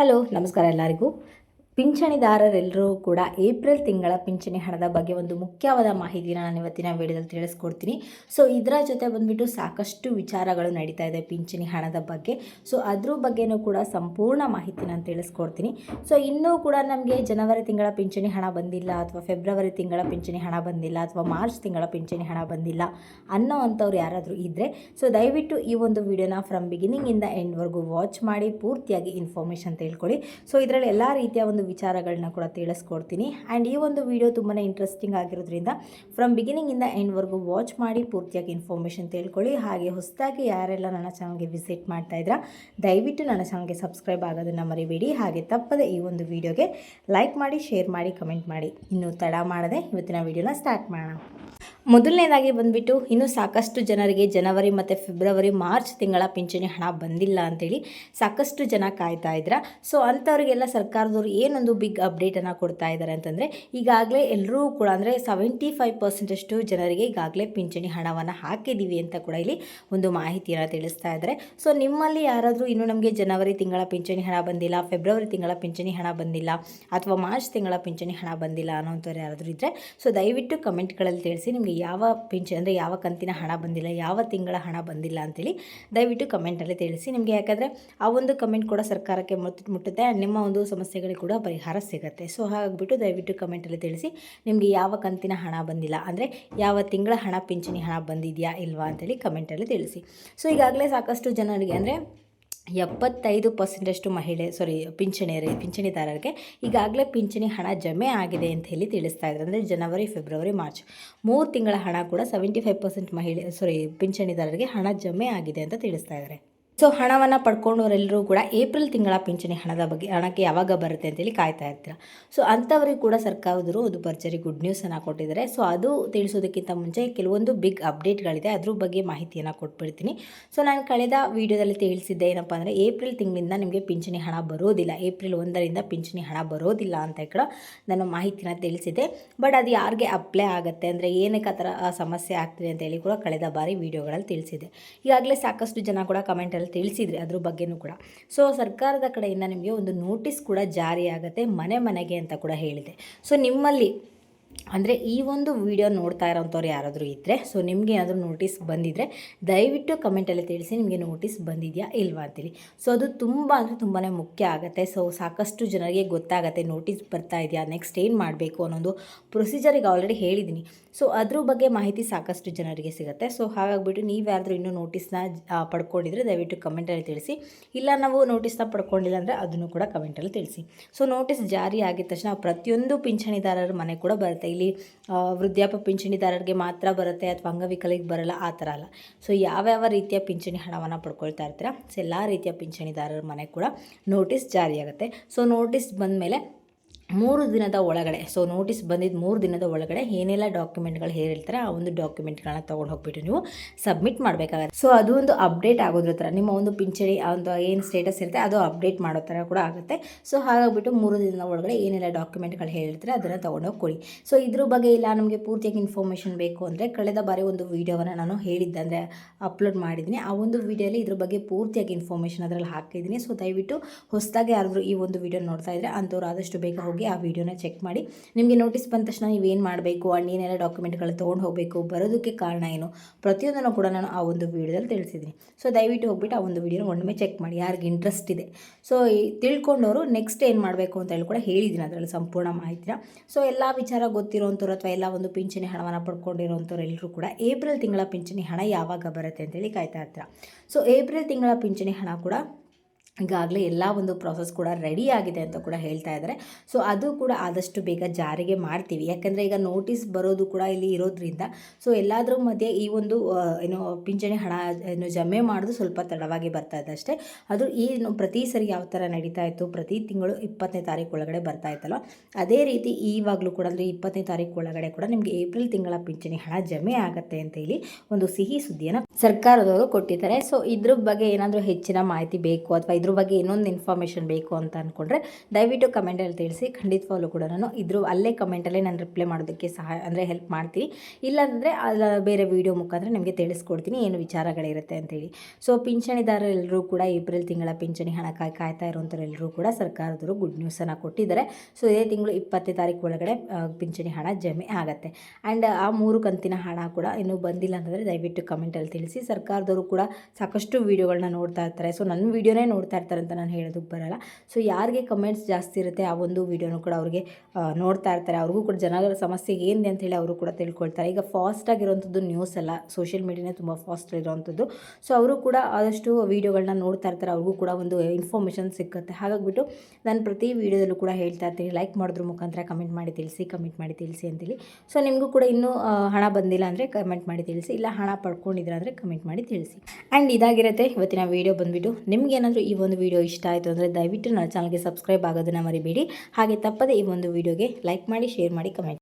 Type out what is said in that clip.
Hello ನಮಸ್ಕಾರ ಎಲ್ಲರಿಗೂ. ಪಿಂಚಣಿದಾರರೆಲ್ಲರೂ ಕೂಡ ಏಪ್ರಿಲ್ ತಿಂಗಳ ಪಿಂಚಣಿ ಹಣದ ಬಗ್ಗೆ ಒಂದು ಮುಖ್ಯವಾದ ಮಾಹಿತಿನ ನಾನು ಇವತ್ತಿನ ವಿಡಿಯೋದಲ್ಲಿ ತಿಳಿಸ್ಕೊಡ್ತೀನಿ. ಸೊ ಇದರ ಜೊತೆ ಬಂದುಬಿಟ್ಟು ಸಾಕಷ್ಟು ವಿಚಾರಗಳು ನಡೀತಾ ಇದೆ ಪಿಂಚಣಿ ಹಣದ ಬಗ್ಗೆ. ಸೊ ಅದ್ರ ಬಗ್ಗೆನೂ ಕೂಡ ಸಂಪೂರ್ಣ ಮಾಹಿತಿ ನಾನು ತಿಳಿಸ್ಕೊಡ್ತೀನಿ. ಸೊ ಇನ್ನೂ ಕೂಡ ನಮಗೆ ಜನವರಿ ತಿಂಗಳ ಪಿಂಚಣಿ ಹಣ ಬಂದಿಲ್ಲ, ಅಥವಾ ಫೆಬ್ರವರಿ ತಿಂಗಳ ಪಿಂಚಣಿ ಹಣ ಬಂದಿಲ್ಲ, ಅಥವಾ ಮಾರ್ಚ್ ತಿಂಗಳ ಪಿಂಚಣಿ ಹಣ ಬಂದಿಲ್ಲ ಅನ್ನೋ ಅಂಥವ್ರು ಯಾರಾದರೂ ಇದ್ದರೆ ಸೊ ದಯವಿಟ್ಟು ಈ ಒಂದು ವಿಡಿಯೋನ ಫ್ರಮ್ ಬಿಗಿನಿಂಗಿಂದ ಎಂಡ್ವರೆಗೂ ವಾಚ್ ಮಾಡಿ ಪೂರ್ತಿಯಾಗಿ ಇನ್ಫಾರ್ಮೇಷನ್ ತಿಳ್ಕೊಳ್ಳಿ. ಸೊ ಇದರಲ್ಲಿ ಎಲ್ಲ ರೀತಿಯ ಒಂದು ವಿಚಾರಗಳನ್ನ ಕೂಡ ತಿಳಿಸ್ಕೊಡ್ತೀನಿ. ಆ್ಯಂಡ್ ಈ ಒಂದು ವಿಡಿಯೋ ತುಂಬಾ ಇಂಟ್ರೆಸ್ಟಿಂಗ್ ಆಗಿರೋದ್ರಿಂದ ಫ್ರಮ್ ಬಿಗಿನಿಂಗಿಂದ ಎಂಡ್ವರೆಗೂ ವಾಚ್ ಮಾಡಿ ಪೂರ್ತಿಯಾಗಿ ಇನ್ಫಾರ್ಮೇಷನ್ ತಿಳ್ಕೊಳ್ಳಿ. ಹಾಗೆ ಹೊಸದಾಗಿ ಯಾರೆಲ್ಲ ನನ್ನ ಚಾನಲ್ಗೆ ವಿಸಿಟ್ ಮಾಡ್ತಾ ಇದ್ದೀರಾ ದಯವಿಟ್ಟು ನನ್ನ ಚಾನಲ್ಗೆ ಸಬ್ಸ್ಕ್ರೈಬ್ ಆಗೋದನ್ನು ಮರಿಬೇಡಿ. ಹಾಗೆ ತಪ್ಪದೆ ಈ ಒಂದು ವಿಡಿಯೋಗೆ ಲೈಕ್ ಮಾಡಿ, ಶೇರ್ ಮಾಡಿ, ಕಮೆಂಟ್ ಮಾಡಿ. ಇನ್ನು ತಡ ಮಾಡದೆ ಇವತ್ತಿನ ವಿಡಿಯೋನ ಸ್ಟಾರ್ಟ್ ಮಾಡೋಣ. ಮೊದಲನೇದಾಗಿ ಬಂದುಬಿಟ್ಟು ಇನ್ನೂ ಸಾಕಷ್ಟು ಜನರಿಗೆ ಜನವರಿ ಮತ್ತು ಫೆಬ್ರವರಿ ಮಾರ್ಚ್ ತಿಂಗಳ ಪಿಂಚಣಿ ಹಣ ಬಂದಿಲ್ಲ ಅಂಥೇಳಿ ಸಾಕಷ್ಟು ಜನ ಕಾಯ್ತಾ ಇದ್ರ. ಸೊ ಅಂಥವ್ರಿಗೆಲ್ಲ ಸರ್ಕಾರದವರು ಏನೊಂದು ಬಿಗ್ ಅಪ್ಡೇಟನ್ನು ಕೊಡ್ತಾ ಇದ್ದಾರೆ ಅಂತಂದರೆ, ಈಗಾಗಲೇ ಎಲ್ಲರೂ ಕೂಡ ಅಂದರೆ 75% ಜನರಿಗೆ ಈಗಾಗಲೇ ಪಿಂಚಣಿ ಹಣವನ್ನು ಹಾಕಿದ್ದೀವಿ ಅಂತ ಕೂಡ ಇಲ್ಲಿ ಒಂದು ಮಾಹಿತಿಯನ್ನು ತಿಳಿಸ್ತಾ ಇದ್ದಾರೆ. ಸೊ ನಿಮ್ಮಲ್ಲಿ ಯಾರಾದರೂ ಇನ್ನೂ ನಮಗೆ ಜನವರಿ ತಿಂಗಳ ಪಿಂಚಣಿ ಹಣ ಬಂದಿಲ್ಲ, ಫೆಬ್ರವರಿ ತಿಂಗಳ ಪಿಂಚಣಿ ಹಣ ಬಂದಿಲ್ಲ, ಅಥವಾ ಮಾರ್ಚ್ ತಿಂಗಳ ಪಿಂಚಣಿ ಹಣ ಬಂದಿಲ್ಲ ಅನ್ನೋಂಥವ್ರು ಯಾರಾದರೂ ಇದ್ದರೆ ಸೊ ದಯವಿಟ್ಟು ಕಮೆಂಟ್ಗಳಲ್ಲಿ ತಿಳಿಸಿ ನಿಮಗೆ ಯಾವ ಪಿಂಚಣಿ ಅಂದರೆ ಯಾವ ಕಂತಿನ ಹಣ ಬಂದಿಲ್ಲ, ಯಾವ ತಿಂಗಳ ಹಣ ಬಂದಿಲ್ಲ ಅಂತೇಳಿ ದಯವಿಟ್ಟು ಕಮೆಂಟಲ್ಲಿ ತಿಳಿಸಿ. ನಿಮಗೆ ಯಾಕಂದರೆ ಆ ಒಂದು ಕಮೆಂಟ್ ಕೂಡ ಸರ್ಕಾರಕ್ಕೆ ಮುಟ್ಟುತ್ತೆ ಆ್ಯಂಡ್ ನಿಮ್ಮ ಒಂದು ಸಮಸ್ಯೆಗಳಿಗೆ ಕೂಡ ಪರಿಹಾರ ಸಿಗುತ್ತೆ. ಸೊ ಹಾಗಾಗಿಬಿಟ್ಟು ದಯವಿಟ್ಟು ಕಮೆಂಟಲ್ಲಿ ತಿಳಿಸಿ ನಿಮಗೆ ಯಾವ ಕಂತಿನ ಹಣ ಬಂದಿಲ್ಲ, ಅಂದರೆ ಯಾವ ತಿಂಗಳ ಹಣ ಪಿಂಚಣಿ ಹಣ ಬಂದಿದೆಯಾ ಇಲ್ವಾ ಅಂತೇಳಿ ಕಮೆಂಟಲ್ಲಿ ತಿಳಿಸಿ. ಸೊ ಈಗಾಗಲೇ ಸಾಕಷ್ಟು ಜನರಿಗೆ ಅಂದರೆ 75% ಪಿಂಚಣಿದಾರರಿಗೆ ಈಗಾಗಲೇ ಪಿಂಚಣಿ ಹಣ ಜಮೆ ಆಗಿದೆ ಅಂತ ಹೇಳಿ ತಿಳಿಸ್ತಾ ಇದ್ದಾರೆ. ಅಂದರೆ ಜನವರಿ, ಫೆಬ್ರವರಿ, ಮಾರ್ಚ್ 3 ತಿಂಗಳ ಹಣ ಕೂಡ 75% ಪಿಂಚಣಿದಾರರಿಗೆ ಹಣ ಜಮೆ ಆಗಿದೆ ಅಂತ ತಿಳಿಸ್ತಾ ಇದ್ದಾರೆ. ಸೊ ಹಣವನ್ನು ಪಡ್ಕೊಂಡವರೆಲ್ಲರೂ ಕೂಡ ಏಪ್ರಿಲ್ ತಿಂಗಳ ಪಿಂಚಣಿ ಹಣಕ್ಕೆ ಯಾವಾಗ ಬರುತ್ತೆ ಅಂತೇಳಿ ಕಾಯ್ತಾ ಇರ್ತೀರ. ಸೊ ಅಂಥವ್ರಿಗೆ ಕೂಡ ಸರ್ಕಾರದವರು ಒಂದು ಭರ್ಜರಿ ಗುಡ್ ನ್ಯೂಸನ್ನು ಕೊಟ್ಟಿದ್ದಾರೆ. ಸೊ ಅದು ತಿಳಿಸೋದಕ್ಕಿಂತ ಮುಂಚೆ ಕೆಲವೊಂದು ಬಿಗ್ ಅಪ್ಡೇಟ್ಗಳಿದೆ, ಅದ್ರ ಬಗ್ಗೆ ಮಾಹಿತಿಯನ್ನು ಕೊಟ್ಬಿಡ್ತೀನಿ. ಸೊ ನಾನು ಕಳೆದ ವಿಡಿಯೋದಲ್ಲಿ ತಿಳಿಸಿದ್ದೆ ಏನಪ್ಪ ಅಂದರೆ ಏಪ್ರಿಲ್ ತಿಂಗಳಿಂದ ನಿಮಗೆ ಪಿಂಚಣಿ ಹಣ ಬರೋದಿಲ್ಲ, ಏಪ್ರಿಲ್ 1ರಿಂದ ಪಿಂಚಣಿ ಹಣ ಬರೋದಿಲ್ಲ ಅಂತ ಕೂಡ ನಾನು ಮಾಹಿತಿನ ತಿಳಿಸಿದ್ದೆ. ಬಟ್ ಅದು ಯಾರಿಗೆ ಅಪ್ಲೈ ಆಗುತ್ತೆ ಅಂದರೆ ಏನಕ್ಕೆ ಆ ಥರ ಸಮಸ್ಯೆ ಆಗ್ತಿದೆ ಅಂತೇಳಿ ಕೂಡ ಕಳೆದ ಬಾರಿ ವಿಡಿಯೋಗಳಲ್ಲಿ ತಿಳಿಸಿದೆ. ಈಗಾಗಲೇ ಸಾಕಷ್ಟು ಜನ ಕೂಡ ಕಮೆಂಟಲ್ಲಿ ತಿಳಿಸಿದ್ರಿ ಅದ್ರ ಬಗ್ಗೆನೂ ಕೂಡ. ಸೊ ಸರ್ಕಾರದ ಕಡೆಯಿಂದ ನಿಮಗೆ ಒಂದು ನೋಟಿಸ್ ಕೂಡ ಜಾರಿ ಆಗುತ್ತೆ ಮನೆಗೆ ಅಂತ ಕೂಡ ಹೇಳಿದೆ. ಸೊ ನಿಮ್ಮಲ್ಲಿ ಅಂದರೆ ಈ ಒಂದು ವಿಡಿಯೋ ನೋಡ್ತಾ ಇರೋಂಥವ್ರು ಯಾರಾದರೂ ಇದ್ದರೆ ಸೊ ನಿಮಗೆ ಏನಾದರೂ ನೋಟಿಸ್ ಬಂದಿದ್ದರೆ ದಯವಿಟ್ಟು ಕಮೆಂಟಲ್ಲಿ ತಿಳಿಸಿ ನಿಮಗೆ ನೋಟಿಸ್ ಬಂದಿದೆಯಾ ಇಲ್ವಾ ಅಂತೇಳಿ. ಸೊ ಅದು ತುಂಬ ಅಂದರೆ ತುಂಬಾ ಮುಖ್ಯ ಆಗುತ್ತೆ. ಸೊ ಸಾಕಷ್ಟು ಜನರಿಗೆ ಗೊತ್ತಾಗುತ್ತೆ ನೋಟಿಸ್ ಬರ್ತಾ ಇದೆಯಾ, ನೆಕ್ಸ್ಟ್ ಏನು ಮಾಡಬೇಕು ಅನ್ನೋದು ಪ್ರೊಸೀಜರಿಗೆ ಆಲ್ರೆಡಿ ಹೇಳಿದ್ದೀನಿ. ಸೊ ಅದ್ರ ಬಗ್ಗೆ ಮಾಹಿತಿ ಸಾಕಷ್ಟು ಜನರಿಗೆ ಸಿಗುತ್ತೆ. ಸೊ ಹಾಗಾಗಿಬಿಟ್ಟು ನೀವು ಯಾರಾದರೂ ಇನ್ನೂ ನೋಟಿಸ್ನ ಪಡ್ಕೊಂಡಿದ್ರೆ ದಯವಿಟ್ಟು ಕಮೆಂಟಲ್ಲಿ ತಿಳಿಸಿ. ಇಲ್ಲ ನಾವು ನೋಟಿಸ್ನ ಪಡ್ಕೊಂಡಿಲ್ಲ ಅಂದರೆ ಅದನ್ನು ಕೂಡ ಕಮೆಂಟಲ್ಲಿ ತಿಳಿಸಿ. ಸೊ ನೋಟಿಸ್ ಜಾರಿ ಆಗಿದ ತಕ್ಷಣ ಪ್ರತಿಯೊಂದು ಪಿಂಚಣಿದಾರರ ಮನೆ ಕೂಡ ಬರುತ್ತೆ. ಇಲ್ಲಿ ವೃದ್ಧಾಪ್ಯ ಪಿಂಚಣಿದಾರರಿಗೆ ಮಾತ್ರ ಬರುತ್ತೆ ಅಥವಾ ಅಂಗವಿಕಲಿಗೆ ಬರಲ್ಲ, ಆ ಥರ ಅಲ್ಲ. ಸೊ ಯಾವ್ಯಾವ ರೀತಿಯ ಪಿಂಚಣಿ ಹಣವನ್ನು ಪಡ್ಕೊಳ್ತಾ ಇರ್ತೀರ ಸೊ ಎಲ್ಲ ರೀತಿಯ ಪಿಂಚಣಿದಾರರ ಮನೆ ಕೂಡ ನೋಟಿಸ್ ಜಾರಿಯಾಗುತ್ತೆ. ಸೊ ನೋಟಿಸ್ ಬಂದ ಮೇಲೆ 3 ದಿನದ ಒಳಗಡೆ, ಸೊ ನೋಟಿಸ್ ಬಂದಿದ್ದು 3 ದಿನದ ಒಳಗಡೆ ಏನೆಲ್ಲ ಡಾಕ್ಯುಮೆಂಟ್ಗಳು ಹೇಳ್ತಾರೆ ಆ ಒಂದು ಡಾಕ್ಯುಮೆಂಟ್ಗಳನ್ನ ತೊಗೊಂಡು ಹೋಗ್ಬಿಟ್ಟು ನೀವು ಸಬ್ಮಿಟ್ ಮಾಡಬೇಕಾಗುತ್ತೆ. ಸೊ ಅದು ಒಂದು ಅಪ್ಡೇಟ್ ಆಗೋದ್ರ ಥರ ನಿಮ್ಮ ಒಂದು ಪಿಂಚಣಿ ಒಂದು ಏನು ಸ್ಟೇಟಸ್ ಇರುತ್ತೆ ಅದು ಅಪ್ಡೇಟ್ ಮಾಡೋ ಥರ ಕೂಡ ಆಗುತ್ತೆ. ಸೊ ಹಾಗಾಗಿಬಿಟ್ಟು 3 ದಿನದ ಒಳಗಡೆ ಏನೆಲ್ಲ ಡಾಕ್ಯುಮೆಂಟ್ಗಳು ಹೇಳ್ತಾರೆ ಅದನ್ನು ತೊಗೊಂಡೋಗಿ ಕೊಡಿ. ಸೊ ಇದ್ರ ಬಗ್ಗೆ ಇಲ್ಲ ನಮಗೆ ಪೂರ್ತಿಯಾಗಿ ಇನ್ಫಾರ್ಮೇಷನ್ ಬೇಕು ಅಂದರೆ ಕಳೆದ ಬಾರಿ ಒಂದು ವೀಡಿಯೋವನ್ನು ನಾನು ಹೇಳಿದ್ದೆ, ಅಂದರೆ ಅಪ್ಲೋಡ್ ಮಾಡಿದ್ದೀನಿ. ಆ ಒಂದು ವೀಡಿಯೋಲಿ ಇದ್ರ ಬಗ್ಗೆ ಪೂರ್ತಿಯಾಗಿ ಇನ್ಫಾರ್ಮೇಷನ್ ಅದರಲ್ಲಿ ಹಾಕಿದ್ದೀನಿ. ಸೊ ದಯವಿಟ್ಟು ಹೊಸದಾಗಿ ಯಾರಾದರೂ ಈ ಒಂದು ವೀಡಿಯೋ ನೋಡ್ತಾ ಇದ್ದರೆ ಅಂಥವ್ರು ಆದಷ್ಟು ಬೇಗ ಹೋಗಿ ಆ ವಿಡಿಯೋನ ಚೆಕ್ ಮಾಡಿ. ನಿಮಗೆ ನೋಟಿಸ್ ಬಂದ ತಕ್ಷಣ ನೀವೇನು ಮಾಡಬೇಕು ಆ್ಯಂಡ್ ಏನೆಲ್ಲ ಡಾಕ್ಯುಮೆಂಟ್ಗಳು ತೊಗೊಂಡು ಹೋಗಬೇಕು, ಬರೋದಕ್ಕೆ ಕಾರಣ ಏನು, ಪ್ರತಿಯೊಂದನ್ನು ಕೂಡ ನಾನು ಆ ಒಂದು ವಿಡಿಯೋದಲ್ಲಿ ತಿಳಿಸಿದ್ದೀನಿ. ಸೊ ದಯವಿಟ್ಟು ಹೋಗ್ಬಿಟ್ಟು ಆ ಒಂದು ವಿಡಿಯೋನ ಒಮ್ಮೆ ಚೆಕ್ ಮಾಡಿ ಯಾರಿಗೆ ಇಂಟ್ರೆಸ್ಟ್ ಇದೆ. ಸೊ ತಿಳ್ಕೊಂಡವರು ನೆಕ್ಸ್ಟ್ ಏನು ಮಾಡಬೇಕು ಅಂತ ಹೇಳಿ ಕೂಡ ಹೇಳಿದ್ದೀನಿ ಅದರಲ್ಲಿ ಸಂಪೂರ್ಣ ಮಾಹಿತಿನ. ಸೊ ಎಲ್ಲ ವಿಚಾರ ಗೊತ್ತಿರೋಂಥವ್ರು ಅಥವಾ ಎಲ್ಲ ಒಂದು ಪಿಂಚಣಿ ಹಣವನ್ನು ಪಡ್ಕೊಂಡಿರೋಂಥವ್ರು ಎಲ್ಲರೂ ಕೂಡ ಏಪ್ರಿಲ್ ತಿಂಗಳ ಪಿಂಚಣಿ ಹಣ ಯಾವಾಗ ಬರುತ್ತೆ ಅಂತೇಳಿ ಕಾಯ್ತಾ ಇರ್ತಾರೆ. ಸೊ ಏಪ್ರಿಲ್ ತಿಂಗಳ ಪಿಂಚಣಿ ಹಣ ಕೂಡ ಈಗಾಗಲೇ ಎಲ್ಲ ಒಂದು ಪ್ರಾಸೆಸ್ ಕೂಡ ರೆಡಿ ಆಗಿದೆ ಅಂತ ಕೂಡ ಹೇಳ್ತಾ ಇದ್ದಾರೆ. ಸೊ ಅದು ಕೂಡ ಆದಷ್ಟು ಬೇಗ ಜಾರಿಗೆ ಮಾಡ್ತೀವಿ, ಯಾಕಂದರೆ ಈಗ ನೋಟಿಸ್ ಬರೋದು ಕೂಡ ಇಲ್ಲಿ ಇರೋದ್ರಿಂದ ಸೊ ಎಲ್ಲಾದರೂ ಮಧ್ಯೆ ಈ ಒಂದು ಪಿಂಚಣಿ ಹಣ ಜಮೆ ಮಾಡೋದು ಸ್ವಲ್ಪ ತಡವಾಗಿ ಬರ್ತಾ ಇದೆ ಅಷ್ಟೇ. ಅದು ಪ್ರತಿ ಸರಿ ಯಾವ ಥರ ನಡೀತಾ ಇತ್ತು, ಪ್ರತಿ ತಿಂಗಳು 20ನೇ ತಾರೀಕು ಒಳಗಡೆ ಬರ್ತಾ ಇತ್ತಲ್ಲ, ಅದೇ ರೀತಿ ಈವಾಗಲೂ ಕೂಡ ಅಂದರೆ 20ನೇ ತಾರೀಕು ಒಳಗಡೆ ಕೂಡ ನಿಮಗೆ ಏಪ್ರಿಲ್ ತಿಂಗಳ ಪಿಂಚಣಿ ಹಣ ಜಮೆ ಆಗುತ್ತೆ ಅಂತ ಹೇಳಿ ಒಂದು ಸಿಹಿ ಸುದ್ದಿಯನ್ನು ಸರ್ಕಾರದವರು ಕೊಟ್ಟಿದ್ದಾರೆ. ಸೊ ಇದ್ರ ಬಗ್ಗೆ ಏನಾದರೂ ಹೆಚ್ಚಿನ ಮಾಹಿತಿ ಬೇಕು ಅಥವಾ ಇದ್ರ ಇದ್ರ ಬಗ್ಗೆ ಇನ್ನೊಂದು ಇನ್ಫಾರ್ಮೇಷನ್ ಬೇಕು ಅಂತ ಅಂದ್ಕೊಂಡ್ರೆ ದಯವಿಟ್ಟು ಕಮೆಂಟಲ್ಲಿ ತಿಳಿಸಿ. ಖಂಡಿತವಾಗ್ಲೂ ಕೂಡ ನಾನು ಅಲ್ಲೇ ಕಮೆಂಟಲ್ಲೇ ನಾನು ರಿಪ್ಲೈ ಮಾಡೋದಕ್ಕೆ ಹೆಲ್ಪ್ ಮಾಡ್ತೀನಿ. ಇಲ್ಲಾಂದರೆ ಬೇರೆ ವೀಡಿಯೋ ಮುಖಾಂತರ ನಿಮಗೆ ತಿಳಿಸ್ಕೊಡ್ತೀನಿ ಏನು ವಿಚಾರಗಳಿರುತ್ತೆ ಅಂತೇಳಿ. ಸೊ ಪಿಂಚಣಿದಾರರೆಲ್ಲರೂ ಕೂಡ ಏಪ್ರಿಲ್ ತಿಂಗಳ ಪಿಂಚಣಿ ಹಣ ಕಾಯ್ತಾ ಇರುವಂಥವರೆಲ್ಲರೂ ಕೂಡ ಸರ್ಕಾರದವರು ಗುಡ್ ನ್ಯೂಸನ್ನು ಕೊಟ್ಟಿದ್ದಾರೆ. ಸೊ ಇದೇ ತಿಂಗಳು 20ನೇ ತಾರೀಕು ಒಳಗಡೆ ಪಿಂಚಣಿ ಹಣ ಜಮೆ ಆಗುತ್ತೆ. ಆ್ಯಂಡ್ ಆ 3 ಕಂತಿನ ಹಣ ಕೂಡ ಇನ್ನೂ ಬಂದಿಲ್ಲ ಅಂತಂದರೆ ದಯವಿಟ್ಟು ಕಮೆಂಟಲ್ಲಿ ತಿಳಿಸಿ. ಸರ್ಕಾರದವರು ಕೂಡ ಸಾಕಷ್ಟು ವೀಡಿಯೋಗಳನ್ನ ನೋಡ್ತಾ ಇರ್ತಾರೆ. ಸೊ ನನ್ನ ವೀಡಿಯೋನೇ ನೋಡ್ತಾ ಇರ್ತಾರೆ ಅಂತ ನಾನು ಹೇಳೋದಕ್ಕೆ ಬರಲ್ಲ. ಸೊ ಯಾರಿಗೆ ಕಮೆಂಟ್ಸ್ ಜಾಸ್ತಿ ಇರುತ್ತೆ ಆ ಒಂದು ವೀಡಿಯೋನು ಕೂಡ ಅವ್ರಿಗೆ ನೋಡ್ತಾ ಇರ್ತಾರೆ. ಅವ್ರಿಗೂ ಕೂಡ ಜನಗಳ ಸಮಸ್ಯೆ ಏನಿದೆ ಅಂತೇಳಿ ಅವರು ಕೂಡ ತಿಳ್ಕೊಳ್ತಾರೆ. ಈಗ ಫಾಸ್ಟಾಗಿರೋವಂಥದ್ದು ನ್ಯೂಸ್ ಅಲ್ಲ, ಸೋಷಿಯಲ್ ಮೀಡಿಯಾನೇ ತುಂಬ ಫಾಸ್ಟ್ ಇರೋವಂಥದ್ದು. ಸೊ ಅವರು ಕೂಡ ಆದಷ್ಟು ವೀಡಿಯೋಗಳನ್ನ ನೋಡ್ತಾ ಇರ್ತಾರೆ, ಅವ್ರಿಗೂ ಕೂಡ ಒಂದು ಇನ್ಫಾರ್ಮೇಷನ್ ಸಿಕ್ಕುತ್ತೆ. ಹಾಗಾಗಿಬಿಟ್ಟು ನಾನು ಪ್ರತಿ ವೀಡಿಯೋದಲ್ಲೂ ಕೂಡ ಹೇಳ್ತಾ ಇರ್ತೀನಿ, ಲೈಕ್ ಮಾಡೋದ್ರ ಮುಖಾಂತರ ಕಮೆಂಟ್ ಮಾಡಿ ತಿಳಿಸಿ ಅಂತೇಳಿ. ಸೊ ನಿಮಗೂ ಕೂಡ ಇನ್ನೂ ಹಣ ಬಂದಿಲ್ಲ ಅಂದರೆ ಕಮೆಂಟ್ ಮಾಡಿ ತಿಳಿಸಿ, ಇಲ್ಲ ಹಣ ಪಡ್ಕೊಂಡಿದ್ದೀರ ಅಂದರೆ ಕಮೆಂಟ್ ಮಾಡಿ ತಿಳಿಸಿ. ಆ್ಯಂಡ್ ಇದಾಗಿರುತ್ತೆ ಇವತ್ತಿನ ವೀಡಿಯೋ ಬಂದುಬಿಟ್ಟು. ನಿಮಗೇನಾದರೂ ಈ ಒಂದು ವೀಡಿಯೋ ಇಷ್ಟ ಆಯಿತು ಅಂದರೆ ದಯವಿಟ್ಟು ನನ್ನ ಚಾನಲ್ಗೆ ಸಬ್ಸ್ಕ್ರೈಬ್ ಆಗೋದನ್ನು ಮರಿಬೇಡಿ. ಹಾಗೆ ತಪ್ಪದೆ ಈ ಒಂದು ವೀಡಿಯೋಗೆ ಲೈಕ್ ಮಾಡಿ, ಶೇರ್ ಮಾಡಿ, ಕಮೆಂಟ್